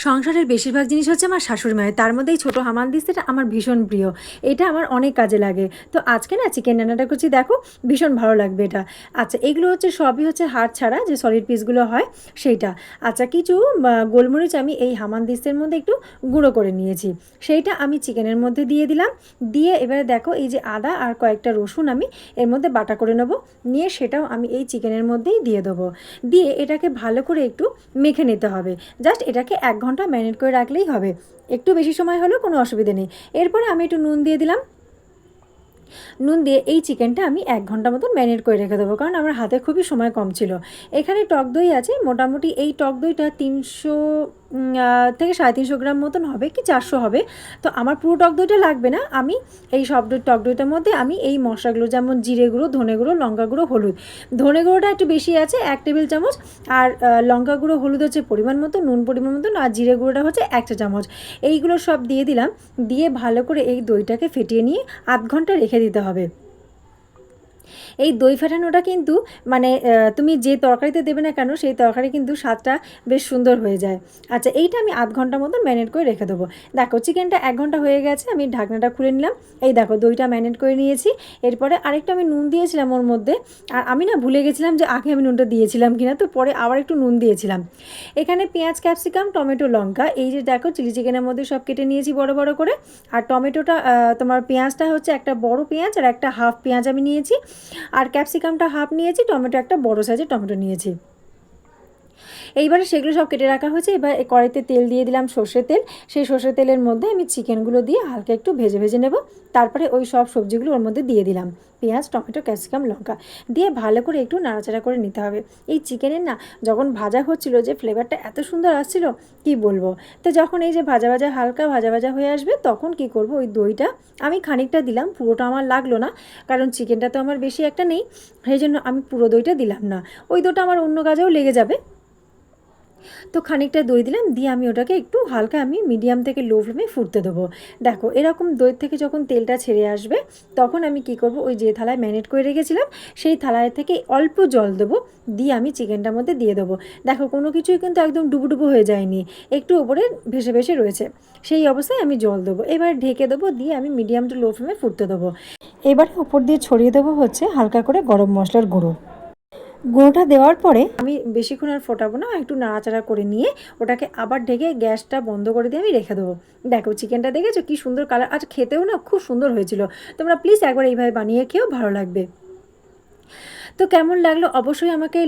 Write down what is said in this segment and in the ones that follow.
সংসারের বেশিরভাগ জিনিস হচ্ছে আমার শাশুড়ি মায়ের, তার মধ্যে এই ছোটো হামানদিস্তাটা আমার ভীষণ প্রিয়। এটা আমার অনেক কাজে লাগে। তো আজকে না চিকেন রান্নাটা করছি, দেখো ভীষণ ভালো লাগবে এটা। আচ্ছা, এগুলো হচ্ছে সবই হচ্ছে হাড় ছাড়া যে সলিড পিসগুলো হয় সেইটা। আচ্ছা, কিছু গোলমরিচ আমি এই হামানদিস্তের মধ্যে একটু গুঁড়ো করে নিয়েছি, সেইটা আমি চিকেনের মধ্যে দিয়ে দিলাম। দিয়ে এবারে দেখো এই যে আদা আর কয়েকটা রসুন আমি এর মধ্যে বাটা করে নেব, নিয়ে সেটাও আমি এই চিকেনের মধ্যেই দিয়ে দেবো। দিয়ে এটাকে ভালো করে একটু মেখে নিতে হবে। জাস্ট এটাকে 1 ঘন্টা ম্যারিনেট করে রাখলেই হবে, একটু বেশি সময় হলেও কোনো অসুবিধা নেই। এরপরে আমি একটু নুন দিয়ে দিলাম। নুন দিয়ে এই চিকেনটা আমি 1 ঘন্টা মতন ম্যারিনেট করে রেখে দেবো, কারণ আমার হাতে খুবই সময় কম ছিল। এখানে টক দই আছে, মোটামুটি এই টক দইটা 300 থেকে 350 গ্রাম মতন হবে, কি 400 হবে। তো আমার পুরো টক দইটা লাগবে না, আমি এই সব টক দইটার মধ্যে আমি এই মশলাগুলো যেমন জিরে গুঁড়ো, ধনে গুঁড়ো, লঙ্কা গুঁড়ো, হলুদ। ধনে গুঁড়োটা একটু বেশি আছে, 1 টেবিল চামচ। আর লঙ্কা গুঁড়ো, হলুদ হচ্ছে পরিমাণ মতো, নুন পরিমাণ মতন, আর জিরে গুঁড়োটা হচ্ছে 1 চা চামচ। এইগুলো সব দিয়ে দিলাম। দিয়ে ভালো করে এই দইটাকে ফেটিয়ে নিয়ে 0.5 ঘন্টা রেখে দিতে হবে। এই দই ফাটানোটা কিন্তু মানে তুমি যে তরকারিতে দেবে না কেন সেই তরকারি কিন্তু স্বাদটা বেশ সুন্দর হয়ে যায়। আচ্ছা, এইটা আমি 0.5 ঘন্টা মতন ম্যারিনেট করে রেখে দেবো। দেখো চিকেনটা 1 ঘন্টা হয়ে গেছে, আমি ঢাকনাটা খুলে নিলাম। এই দেখো দইটা ম্যারিনেট করে নিয়েছি। এরপরে আরেকটু আমি নুন দিয়েছিলাম ওর মধ্যে, আর আমি না ভুলে গেছিলাম যে আগে আমি নুনটা দিয়েছিলাম কিনা, তো পরে আবার একটু নুন দিয়েছিলাম। এখানে পেঁয়াজ, ক্যাপসিকাম, টমেটো, লঙ্কা, এই যে দেখো চিলি চিকেনের মধ্যে সব কেটে নিয়েছি বড় বড় করে। আর টমেটোটা তোমার পেঁয়াজটা হচ্ছে একটা বড় পেঁয়াজ আর একটা হাফ পেঁয়াজ আমি নিয়েছি। আর ক্যাপসিকামটা হাফ নিয়েছি, টমেটো একটা বড় সাইজের টমেটো নিয়েছি। এইবারে সেগুলো সব কেটে রাখা হয়েছে। এবার কড়াইতে তেল দিয়ে দিলাম, সর্ষের তেল। সেই সর্ষের তেলের মধ্যে আমি চিকেনগুলো দিয়ে হালকা একটু ভেজে ভেজে নেব। তারপরে ওই সব সবজিগুলো ওর মধ্যে দিয়ে দিলাম, পেঁয়াজ, টমেটো, ক্যাপসিকাম, লঙ্কা দিয়ে ভালো করে একটু নাড়াচাড়া করে নিতে হবে। এই চিকেনের না যখন ভাজা হচ্ছিলো যে ফ্লেভারটা এত সুন্দর আসছিলো কি বলবো। তো যখন এই যে ভাজা ভাজা হালকা ভাজা ভাজা হয়ে আসবে, তখন কি করব, ওই দইটা আমি খানিকটা দিলাম, পুরোটা আমার লাগলো না, কারণ চিকেনটা তো আমার বেশি একটা নেই, সেই জন্য আমি পুরো দইটা দিলাম না। ওই দইটা আমার অন্য কাজেও লেগে যাবে। তো খানিকটা দই দিলাম, দিয়ে আমি ওটাকে একটু হালকা আমি মিডিয়াম থেকে লো ফ্লেমে ফুটতে দেবো। দেখো এরকম দই থেকে যখন তেলটা ছেড়ে আসবে, তখন আমি কি করব, ওই যে থালায় ম্যারিনেট করে রেখেছিলাম সেই থালায় থেকে অল্প জল দেবো, দিয়ে আমি চিকেনটার মধ্যে দিয়ে দেবো। দেখো কোনো কিছুই কিন্তু একদম ডুবুডুবু হয়ে যায়নি, একটু ওপরে ভেসে ভেসে রয়েছে। সেই অবস্থায় আমি জল দেবো, এবার ঢেকে দেবো, দিয়ে আমি মিডিয়াম টু লো ফ্লেমে ফুটতে দেবো। এবারে ওপর দিয়ে ছড়িয়ে দেবো হচ্ছে হালকা করে গরম মশলার গুঁড়ো। গুঁড়োটা দেওয়ার পরে আমি বেশিক্ষণ আর ফোটাবো না, একটু নাড়াচাড়া করে নিয়ে ওটাকে আবার ঢেকে গ্যাসটা বন্ধ করে দিয়ে আমি রেখে দেবো। দেখো চিকেনটা দেখেছো কি সুন্দর কালার, আর খেতেও না খুব সুন্দর হয়েছিল। তোমরা প্লিজ একবার এইভাবে বানিয়ে খেয়েও, ভালো লাগবে। তো কেমন লাগলো অবশ্যই আমাকে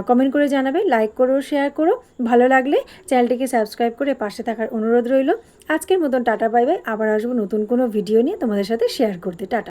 কমেন্ট করে জানাবে, লাইক করো, শেয়ার করো। ভালো লাগলে চ্যানেলটিকে সাবস্ক্রাইব করে পাশে থাকার অনুরোধ রইল। আজকের মতন টাটা, বাই বাই। আবার আসবো নতুন কোনো ভিডিও নিয়ে তোমাদের সাথে শেয়ার করতে। টাটা।